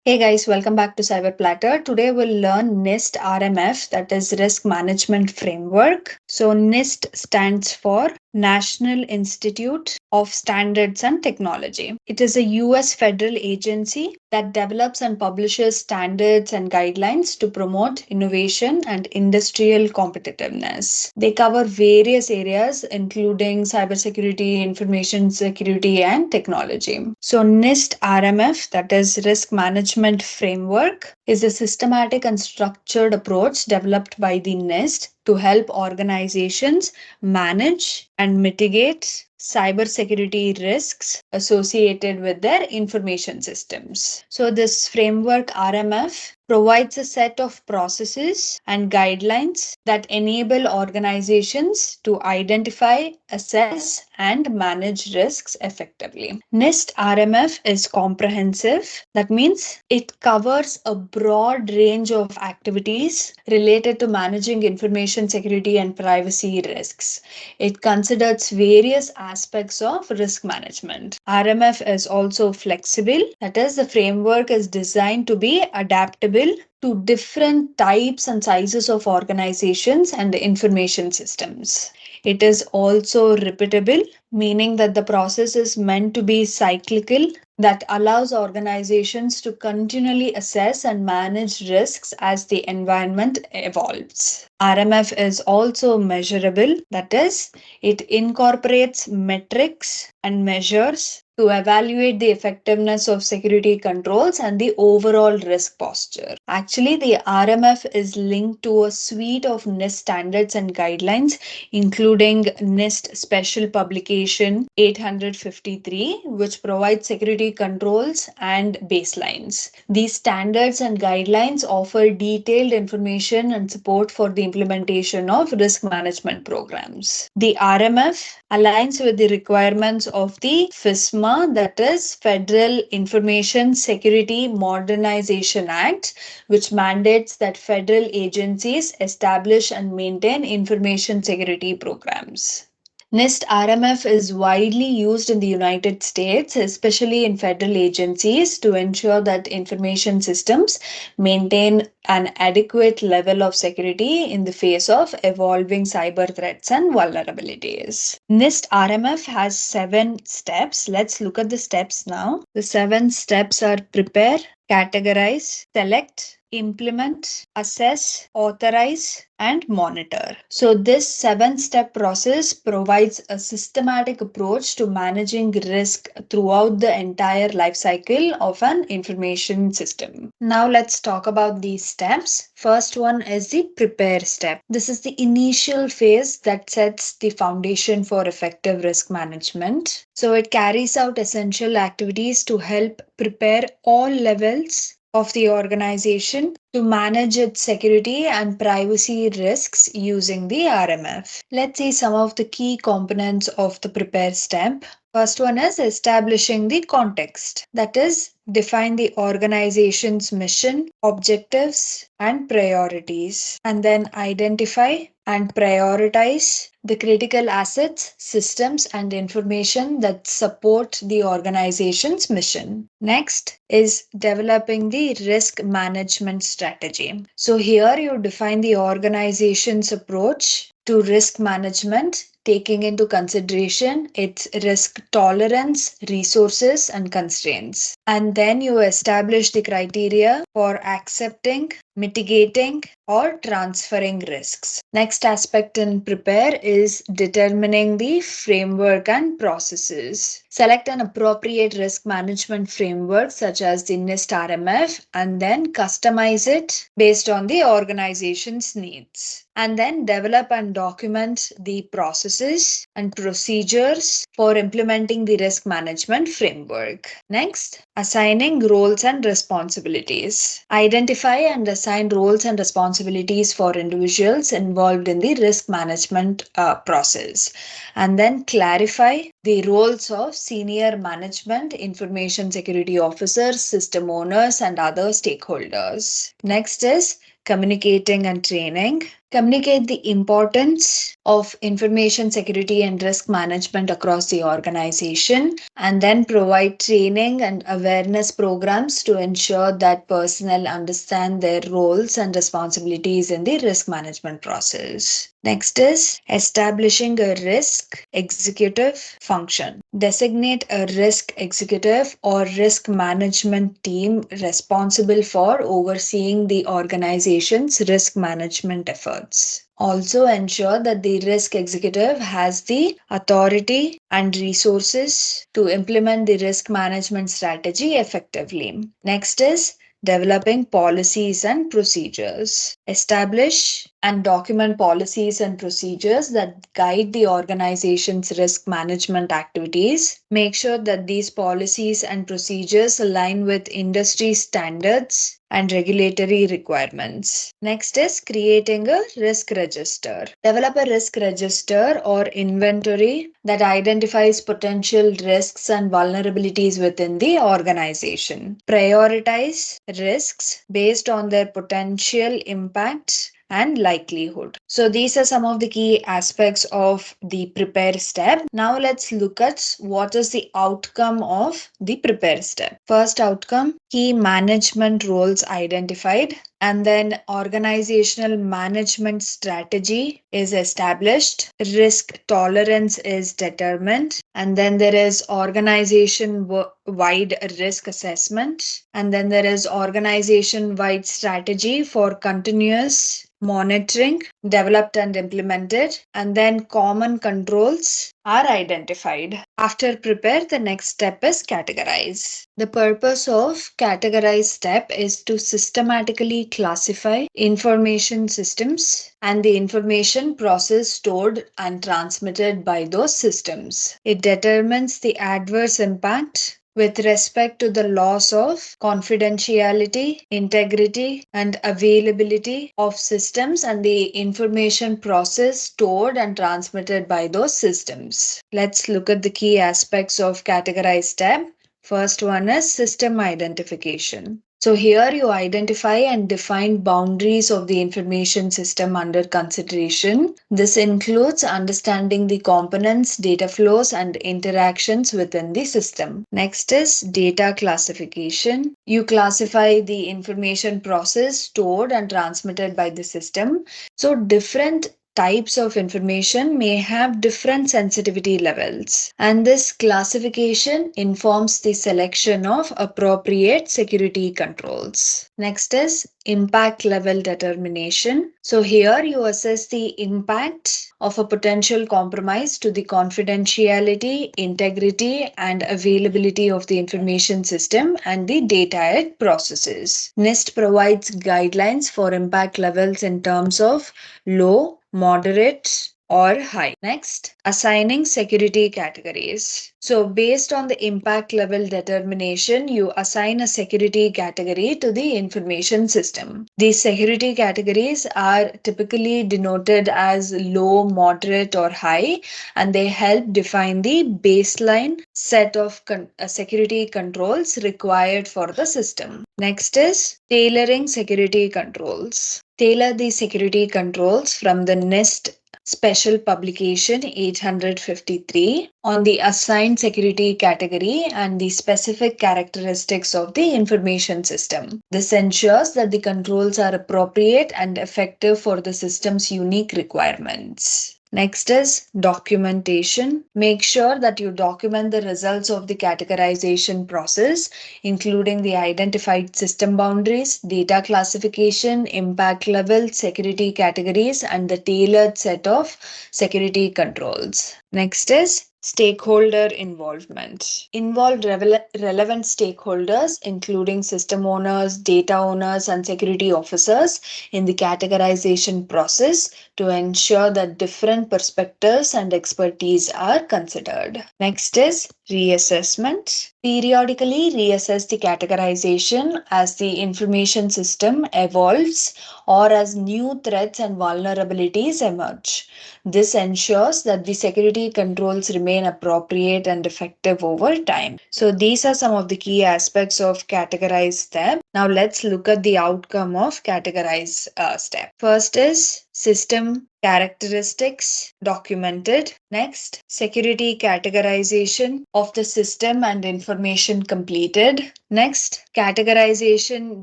Hey guys, welcome back to Cyber Platter. Today we'll learn NIST RMF, that is Risk Management Framework. So NIST stands for National Institute of Standards and Technology. It is a US federal agency that develops and publishes standards and guidelines to promote innovation and industrial competitiveness. They cover various areas including cybersecurity, information security, and technology. So NIST RMF, that is Risk Management Framework, is a systematic and structured approach developed by the NIST to help organizations manage and mitigate cybersecurity risks associated with their information systems. So, this framework RMF provides a set of processes and guidelines that enable organizations to identify, assess, and manage risks effectively. NIST RMF is comprehensive. That means it covers a broad range of activities related to managing information security and privacy risks. It considers various aspects of risk management. RMF is also flexible, that is, the framework is designed to be adaptable to different types and sizes of organizations and information systems. It is also repeatable, meaning that the process is meant to be cyclical, that allows organizations to continually assess and manage risks as the environment evolves. RMF is also measurable, that is, it incorporates metrics and measures to evaluate the effectiveness of security controls and the overall risk posture. Actually, the RMF is linked to a suite of NIST standards and guidelines, including NIST Special Publication 853, which provides security controls and baselines. These standards and guidelines offer detailed information and support for the implementation of risk management programs. The RMF aligns with the requirements of the FISMA, that is Federal Information Security Modernization Act, which mandates that federal agencies establish and maintain information security programs. NIST RMF is widely used in the United States, especially in federal agencies, to ensure that information systems maintain an adequate level of security in the face of evolving cyber threats and vulnerabilities. NIST RMF has 7 steps. Let's look at the steps now. The 7 steps are prepare, categorize, select, implement, assess, authorize, and monitor. So, this 7-step process provides a systematic approach to managing risk throughout the entire life cycle of an information system. Now, let's talk about these steps. First one is the prepare step. This is the initial phase that sets the foundation for effective risk management. So, it carries out essential activities to help prepare all levels of the organization to manage its security and privacy risks using the RMF. Let's see some of the key components of the prepare step. First one is establishing the context. That is, define the organization's mission, objectives, and priorities, and then identify and prioritize the critical assets, systems, and information that support the organization's mission. Next is developing the risk management strategy. So here you define the organization's approach to risk management, taking into consideration its risk tolerance, resources, and constraints. And then you establish the criteria for accepting, mitigating, or transferring risks. Next aspect in prepare is determining the framework and processes. Select an appropriate risk management framework such as the NIST RMF and then customize it based on the organization's needs. And then develop and document the processes and procedures for implementing the risk management framework. Next, assigning roles and responsibilities. Identify and assign roles and responsibilities for individuals involved in the risk management process. And then clarify the roles of senior management, information security officers, system owners, and other stakeholders. Next is communicating and training. Communicate the importance of information security and risk management across the organization, and then provide training and awareness programs to ensure that personnel understand their roles and responsibilities in the risk management process. Next is establishing a risk executive function. Designate a risk executive or risk management team responsible for overseeing the organization's risk management efforts. Also ensure that the risk executive has the authority and resources to implement the risk management strategy effectively. Next is developing policies and procedures. Establish and document policies and procedures that guide the organization's risk management activities. Make sure that these policies and procedures align with industry standards and regulatory requirements. Next is creating a risk register. Develop a risk register or inventory that identifies potential risks and vulnerabilities within the organization. Prioritize risks based on their potential impact and likelihood. So these are some of the key aspects of the prepare step. Now let's look at what is the outcome of the prepare step. First outcome, key management roles identified, and then organizational management strategy is established, risk tolerance is determined, and then there is organization wide risk assessment, and then there is organization wide strategy for continuous monitoring developed and implemented, and then common controls are identified. After prepare, the next step is categorize. The purpose of categorize step is to systematically classify information systems and the information processed, stored and transmitted by those systems. It determines the adverse impact with respect to the loss of confidentiality, integrity, and availability of systems and the information processed, stored, and transmitted by those systems. Let's look at the key aspects of categorize step. First one is system identification. So here you identify and define boundaries of the information system under consideration. This includes understanding the components, data flows, and interactions within the system. Next is data classification. You classify the information processed, stored, and transmitted by the system. So different types of information may have different sensitivity levels, and this classification informs the selection of appropriate security controls. Next is impact level determination. So here you assess the impact of a potential compromise to the confidentiality, integrity, and availability of the information system and the data it processes. NIST provides guidelines for impact levels in terms of low, moderate, or high. Next, assigning security categories. So based on the impact level determination, you assign a security category to the information system. These security categories are typically denoted as low, moderate, or high, and they help define the baseline set of security controls required for the system. Next is tailoring security controls. Tailor the security controls from the NIST Special Publication 853 on the assigned security category and the specific characteristics of the information system. This ensures that the controls are appropriate and effective for the system's unique requirements. Next is documentation. Make sure that you document the results of the categorization process, including the identified system boundaries, data classification, impact level, security categories, and the tailored set of security controls. Next is stakeholder involvement. Involve relevant stakeholders, including system owners, data owners, and security officers in the categorization process to ensure that different perspectives and expertise are considered. Next is reassessment. Periodically reassess the categorization as the information system evolves or as new threats and vulnerabilities emerge. This ensures that the security controls remain appropriate and effective over time. So these are some of the key aspects of categorize step. Now let's look at the outcome of categorize step. First is system characteristics documented. Next, security categorization of the system and information completed. Next, categorization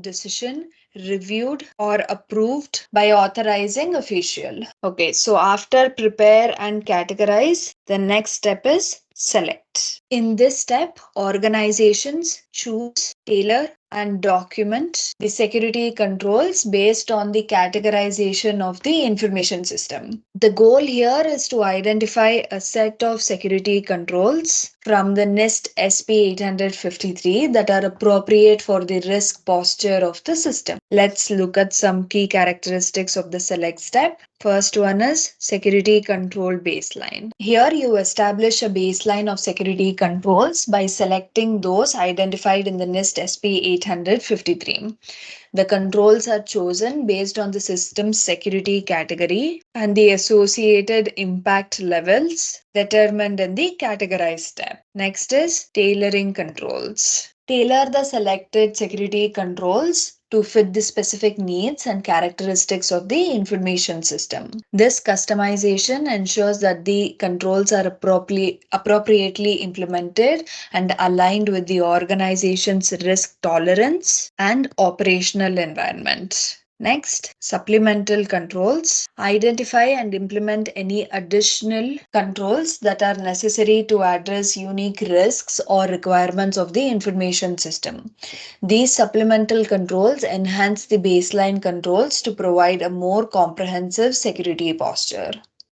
decision reviewed or approved by authorizing official. Okay, so after prepare and categorize, the next step is select. In this step, organizations choose, tailor, and document the security controls based on the categorization of the information system. The goal here is to identify a set of security controls from the NIST SP 853 that are appropriate for the risk posture of the system. Let's look at some key characteristics of the select step. First one is security control baseline. Here you establish a baseline of security controls by selecting those identified in the NIST SP 853. The controls are chosen based on the system's security category and the associated impact levels determined in the categorize step. Next is tailoring controls. Tailor the selected security controls to fit the specific needs and characteristics of the information system. This customization ensures that the controls are appropriately implemented and aligned with the organization's risk tolerance and operational environment. Next, supplemental controls. Identify and implement any additional controls that are necessary to address unique risks or requirements of the information system. These supplemental controls enhance the baseline controls to provide a more comprehensive security posture.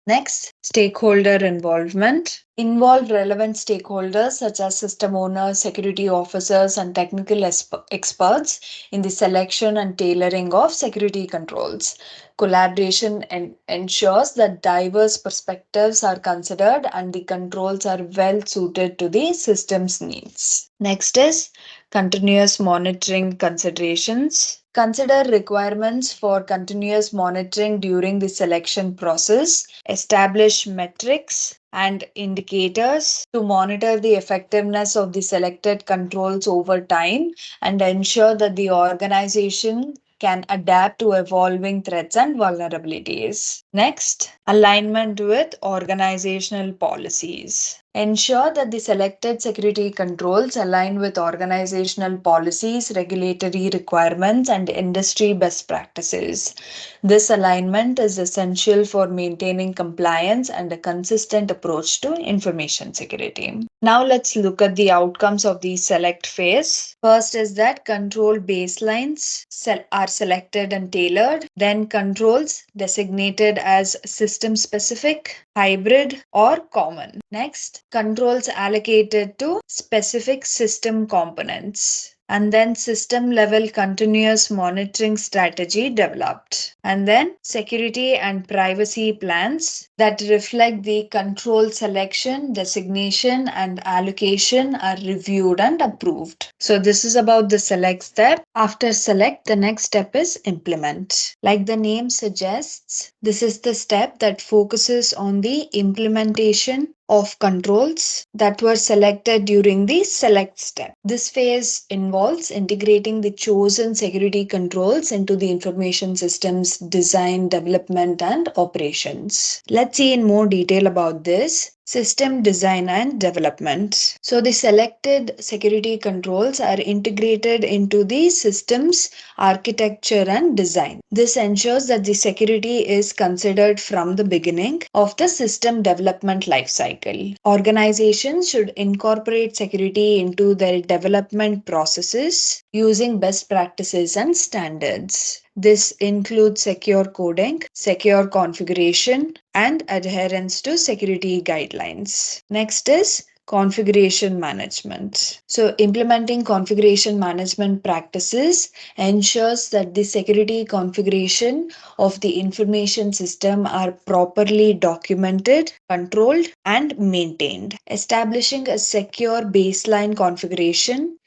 Next, stakeholder involvement. Involve relevant stakeholders such as system owners, security officers, and technical experts in the selection and tailoring of security controls. Collaboration ensures that diverse perspectives are considered and the controls are well suited to the system's needs. Next is continuous monitoring considerations. Consider requirements for continuous monitoring during the selection process. Establish metrics and indicators to monitor the effectiveness of the selected controls over time and ensure that the organization can adapt to evolving threats and vulnerabilities. Next, alignment with organizational policies. Ensure that the selected security controls align with organizational policies, regulatory requirements, and industry best practices. This alignment is essential for maintaining compliance and a consistent approach to information security. Now let's look at the outcomes of the select phase. First is that control baselines are selected and tailored. Then controls designated as system specific, hybrid, or common. Next, controls allocated to specific system components. And then system level continuous monitoring strategy developed. And then security and privacy plans that reflect the control selection, designation, and allocation are reviewed and approved. So this is about the select step. After select, the next step is implement. Like the name suggests, this is the step that focuses on the implementation of controls that were selected during the select step. This phase involves integrating the chosen security controls into the information system's design, development, and operations. Let's see in more detail about this. System design and development. So the selected security controls are integrated into the system's architecture and design. This ensures that the security is considered from the beginning of the system development lifecycle. Organizations should incorporate security into their development processes using best practices and standards. This includes secure coding, secure configuration, and adherence to security guidelines. Next is configuration management. So implementing configuration management practices ensures that the security configuration of the information system are properly documented, controlled, and maintained. Establishing a secure baseline configuration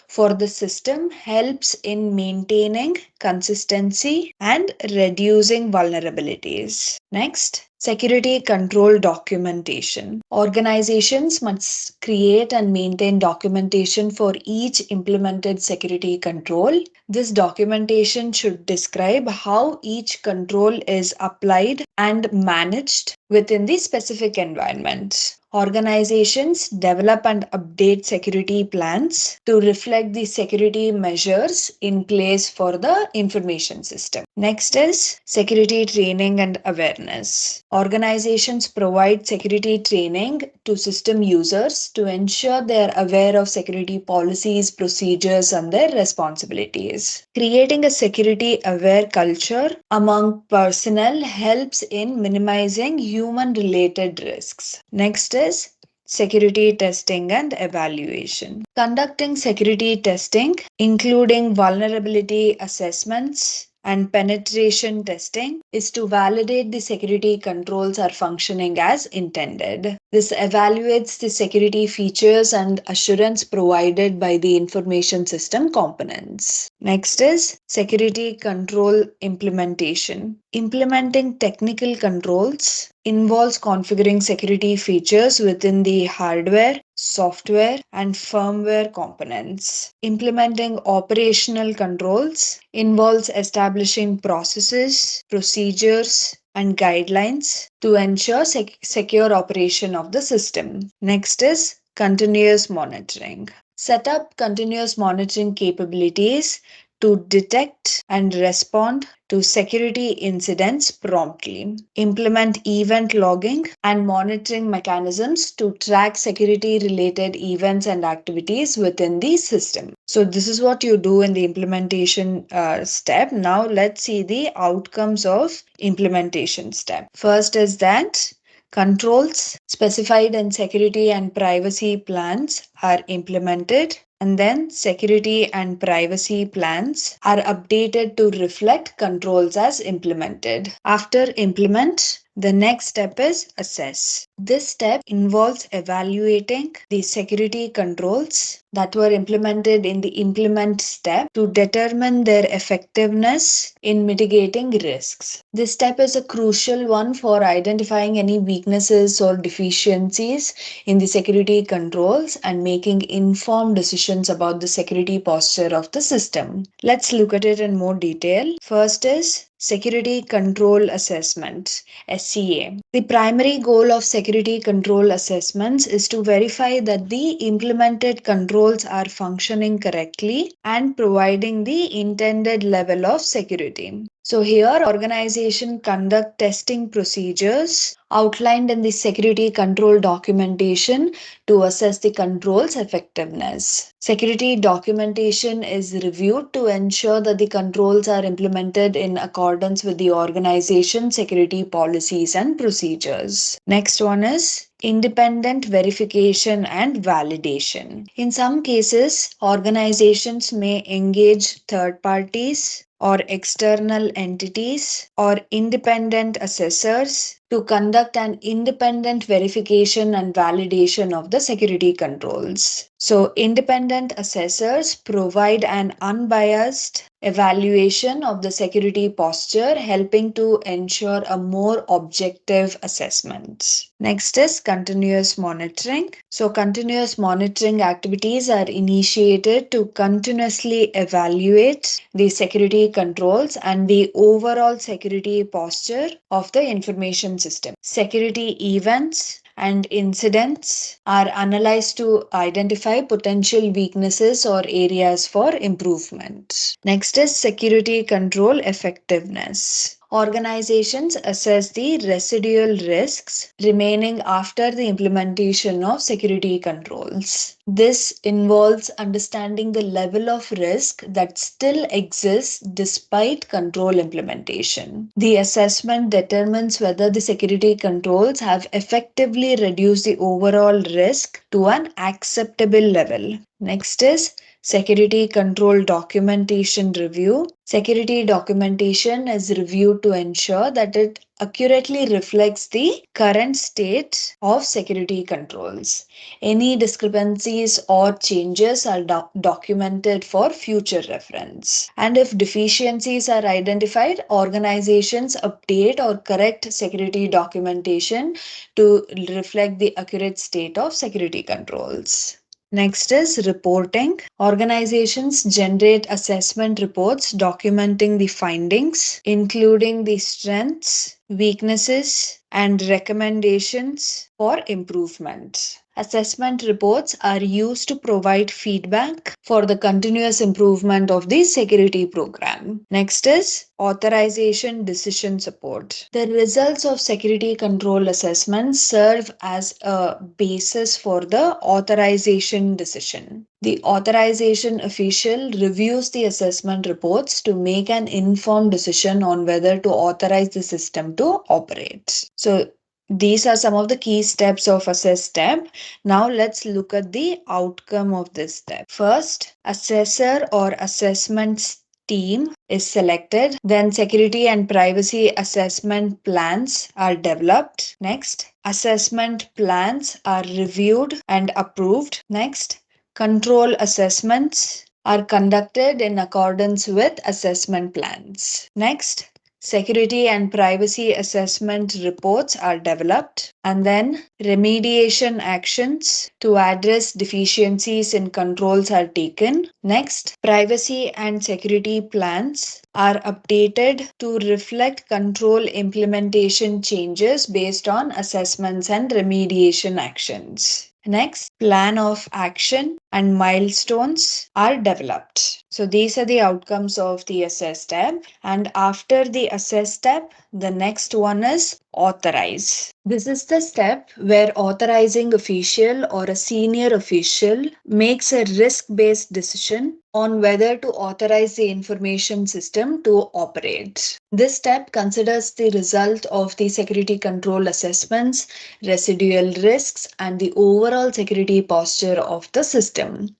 for the system helps in maintaining consistency and reducing vulnerabilities. Next, Security control documentation. Organizations must create and maintain documentation for each implemented security control. This documentation should describe how each control is applied and managed within the specific environment. Organizations develop and update security plans to reflect the security measures in place for the information system. Next is security training and awareness. Organizations provide security training to system users to ensure they are aware of security policies, procedures, and their responsibilities. Creating a security aware culture among personnel helps in minimizing human related risks. Next is security testing and evaluation. Conducting security testing, including vulnerability assessments and penetration testing, is to validate the security controls are functioning as intended. This evaluates the security features and assurance provided by the information system components. Next is security control implementation. Implementing technical controls involves configuring security features within the hardware, software, and firmware components. Implementing operational controls involves establishing processes, procedures, and guidelines to ensure secure operation of the system. Next is continuous monitoring. Set up continuous monitoring capabilities to detect and respond to security incidents promptly. Implement event logging and monitoring mechanisms to track security related events and activities within the system. So this is what you do in the implementation step. Now let's see the outcomes of implementation step. First is that controls specified in security and privacy plans are implemented, and then security and privacy plans are updated to reflect controls as implemented. After implement, the next step is assess. This step involves evaluating the security controls that were implemented in the implement step to determine their effectiveness in mitigating risks. This step is a crucial one for identifying any weaknesses or deficiencies in the security controls and making informed decisions about the security posture of the system. Let's look at it in more detail. First is Security Control Assessment, SCA. The primary goal of security control assessments is to verify that the implemented controls are functioning correctly and providing the intended level of security. So here organization conduct testing procedures outlined in the security control documentation to assess the control's effectiveness. Security documentation is reviewed to ensure that the controls are implemented in accordance with the organization's security policies and procedures. Next one is independent verification and validation. In some cases, organizations may engage third parties or external entities or independent assessors to conduct an independent verification and validation of the security controls. So, independent assessors provide an unbiased evaluation of the security posture, helping to ensure a more objective assessment. Next is continuous monitoring. So, continuous monitoring activities are initiated to continuously evaluate the security controls and the overall security posture of the information system. Security events and incidents are analyzed to identify potential weaknesses or areas for improvement. Next is security control effectiveness. Organizations assess the residual risks remaining after the implementation of security controls. This involves understanding the level of risk that still exists despite control implementation. The assessment determines whether the security controls have effectively reduced the overall risk to an acceptable level. Next is Security control documentation review. Security documentation is reviewed to ensure that it accurately reflects the current state of security controls. Any discrepancies or changes are documented for future reference. And if deficiencies are identified, organizations update or correct security documentation to reflect the accurate state of security controls. Next is reporting. Organizations generate assessment reports documenting the findings, including the strengths, weaknesses, and recommendations for improvement. Assessment reports are used to provide feedback for the continuous improvement of the security program. Next is authorization decision support. The results of security control assessments serve as a basis for the authorization decision. The authorization official reviews the assessment reports to make an informed decision on whether to authorize the system to operate. So these are some of the key steps of assess step. Now let's look at the outcome of this step. First, assessor or assessment team is selected. Then security and privacy assessment plans are developed. Next, assessment plans are reviewed and approved. Next, control assessments are conducted in accordance with assessment plans. Next, security and privacy assessment reports are developed, and then remediation actions to address deficiencies in controls are taken. Next, privacy and security plans are updated to reflect control implementation changes based on assessments and remediation actions. Next, plan of action and milestones are developed. So these are the outcomes of the assess step. And after the assess step, the next one is authorize. This is the step where authorizing official or a senior official makes a risk-based decision on whether to authorize the information system to operate. This step considers the result of the security control assessments, residual risks, and the overall security posture of the system.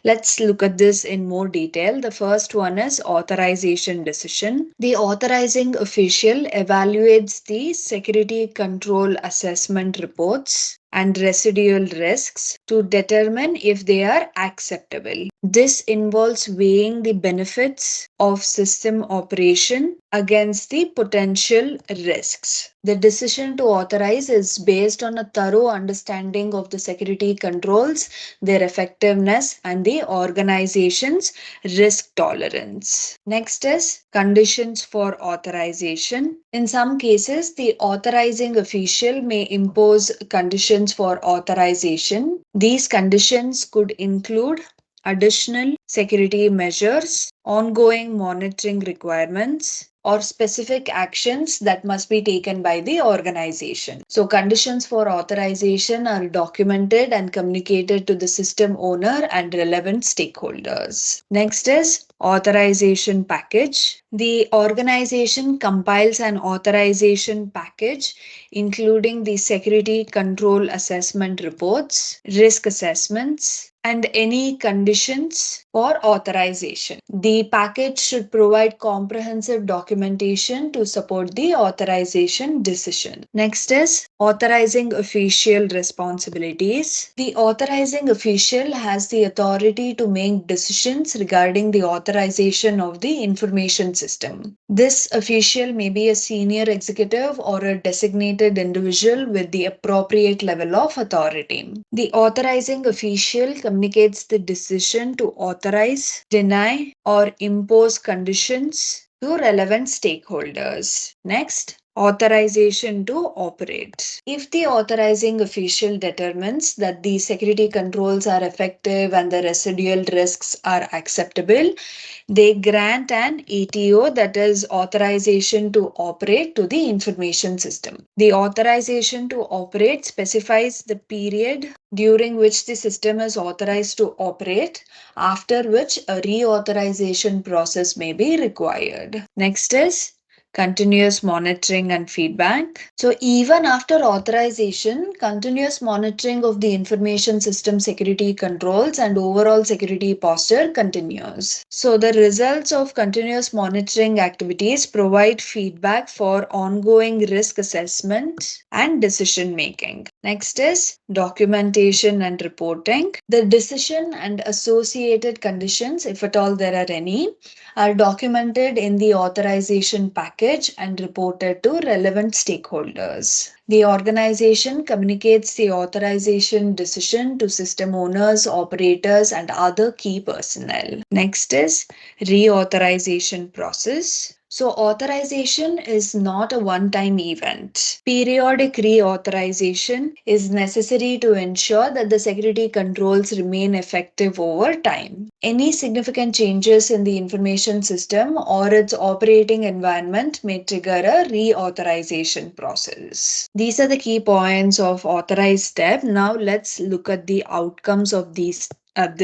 Let's look at this in more detail. The first one is authorization decision. The authorizing official evaluates the security control assessment reports and residual risks to determine if they are acceptable. This involves weighing the benefits of system operation against the potential risks. The decision to authorize is based on a thorough understanding of the security controls, their effectiveness, and the organization's risk tolerance. Next is conditions for authorization. In some cases, the authorizing official may impose conditions for authorization. These conditions could include additional security measures, ongoing monitoring requirements, or specific actions that must be taken by the organization. So conditions for authorization are documented and communicated to the system owner and relevant stakeholders. Next is authorization package. The organization compiles an authorization package including the security control assessment reports, risk assessments, and any conditions for authorization. The package should provide comprehensive documentation to support the authorization decision. Next is authorizing official responsibilities. The authorizing official has the authority to make decisions regarding the authorization of the information system. This official may be a senior executive or a designated individual with the appropriate level of authority. The authorizing official communicates the decision to authorize, deny, or impose conditions to relevant stakeholders. Next, authorization to operate. If the authorizing official determines that the security controls are effective and the residual risks are acceptable, they grant an ATO, that is authorization to operate, to the information system. The authorization to operate specifies the period during which the system is authorized to operate, after which a reauthorization process may be required. Next is continuous monitoring and feedback. So even after authorization, continuous monitoring of the information system security controls and overall security posture continues. So the results of continuous monitoring activities provide feedback for ongoing risk assessment and decision making. Next is documentation and reporting. The decision and associated conditions, if at all there are any, are documented in the authorization package and reported to relevant stakeholders. The organization communicates the authorization decision to system owners, operators, and other key personnel. Next is reauthorization process. So authorization is not a one-time event. Periodic reauthorization is necessary to ensure that the security controls remain effective over time. Any significant changes in the information system or its operating environment may trigger a reauthorization process. These are the key points of authorized step. Now let's look at the outcomes of this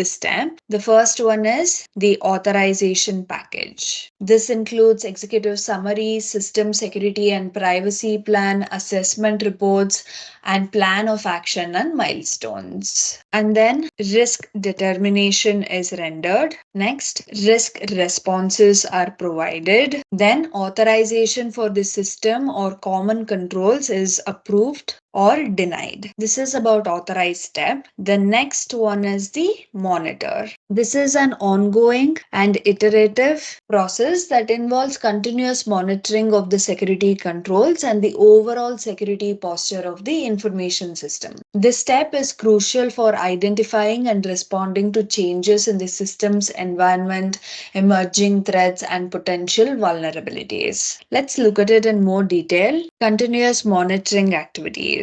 step. The first one is the authorization package. This includes executive summary, system security and privacy plan, assessment reports, and plan of action and milestones. And then risk determination is rendered. Next, risk responses are provided. Then authorization for the system or common controls is approved or denied. This is about authorized step. The next one is the monitor. This is an ongoing and iterative process that involves continuous monitoring of the security controls and the overall security posture of the information system. This step is crucial for identifying and responding to changes in the system's environment, emerging threats, and potential vulnerabilities. Let's look at it in more detail. Continuous monitoring activities.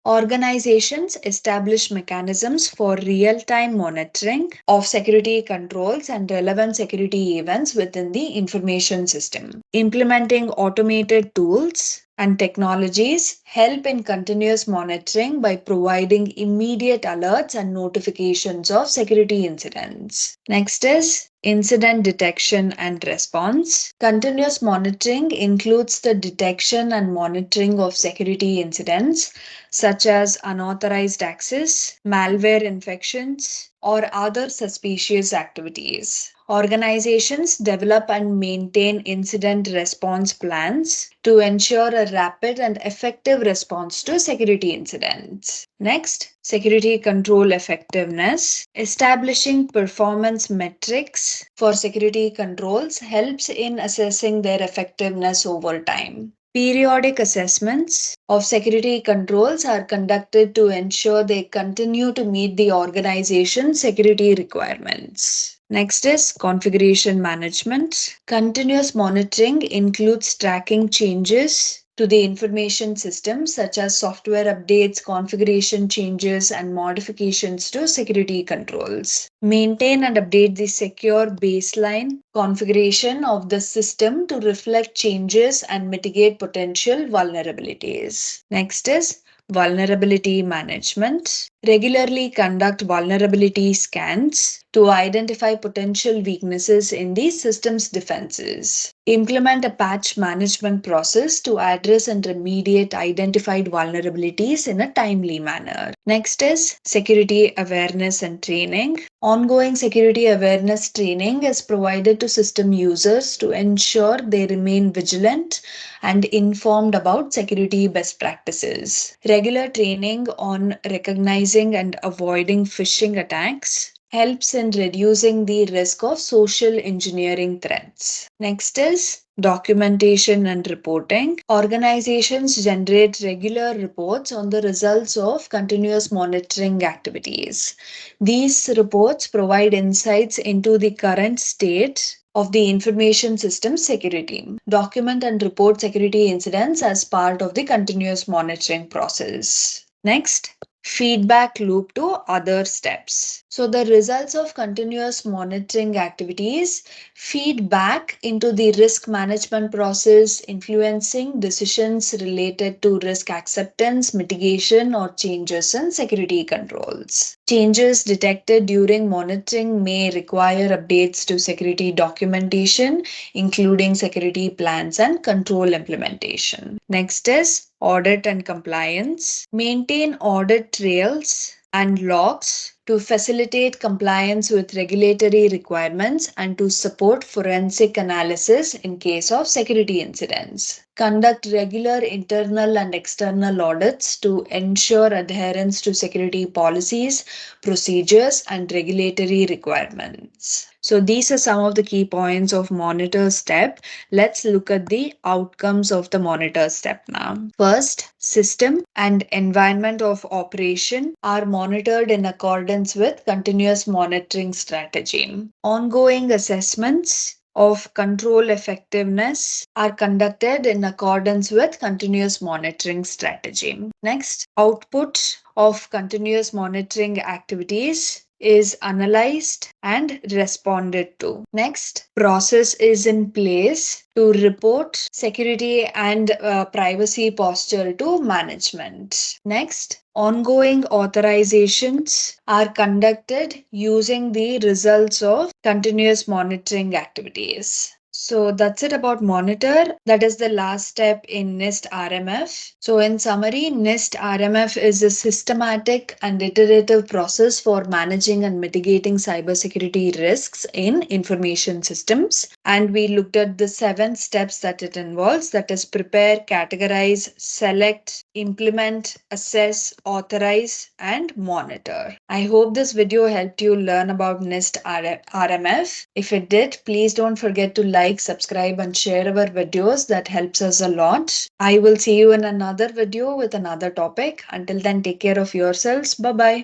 Organizations establish mechanisms for real-time monitoring of security controls and relevant security events within the information system. Implementing automated tools and technologies help in continuous monitoring by providing immediate alerts and notifications of security incidents. Next is incident detection and response. Continuous monitoring includes the detection and monitoring of security incidents such as unauthorized access, malware infections, or other suspicious activities. Organizations develop and maintain incident response plans to ensure a rapid and effective response to security incidents. Next, security control effectiveness. Establishing performance metrics for security controls helps in assessing their effectiveness over time. Periodic assessments of security controls are conducted to ensure they continue to meet the organization's security requirements. Next is configuration management. Continuous monitoring includes tracking changes to the information system such as software updates, configuration changes, and modifications to security controls. Maintain and update the secure baseline configuration of the system to reflect changes and mitigate potential vulnerabilities. Next is vulnerability management. Regularly conduct vulnerability scans to identify potential weaknesses in the system's defenses. Implement a patch management process to address and remediate identified vulnerabilities in a timely manner. Next is security awareness and training. Ongoing security awareness training is provided to system users to ensure they remain vigilant and informed about security best practices. Regular training on recognizing and avoiding phishing attacks helps in reducing the risk of social engineering threats. Next is documentation and reporting. Organizations generate regular reports on the results of continuous monitoring activities. These reports provide insights into the current state of the information system security. Document and report security incidents as part of the continuous monitoring process. Next, feedback loop to other steps. So the results of continuous monitoring activities feed back into the risk management process, influencing decisions related to risk acceptance, mitigation, or changes in security controls. Changes detected during monitoring may require updates to security documentation, including security plans and control implementation. Next is audit and compliance. Maintain audit trails and logs to facilitate compliance with regulatory requirements and to support forensic analysis in case of security incidents. Conduct regular internal and external audits to ensure adherence to security policies, procedures, and regulatory requirements. So these are some of the key points of monitor step. Let's look at the outcomes of the monitor step now. First, system and environment of operation are monitored in accordance with continuous monitoring strategy. Ongoing assessments of control effectiveness are conducted in accordance with continuous monitoring strategy. Next, output of continuous monitoring activities is analyzed and responded to. Next, process is in place to report security and privacy posture to management. Next, ongoing authorizations are conducted using the results of continuous monitoring activities. So that's it about monitor. That is the last step in NIST RMF. So in summary, NIST RMF is a systematic and iterative process for managing and mitigating cybersecurity risks in information systems. And we looked at the 7 steps that it involves, that is prepare, categorize, select, implement, assess, authorize, and monitor. I hope this video helped you learn about NIST RMF. If it did, please don't forget to like, subscribe, and share our videos. That helps us a lot. I will see you in another video with another topic. Until then, take care of yourselves. Bye bye.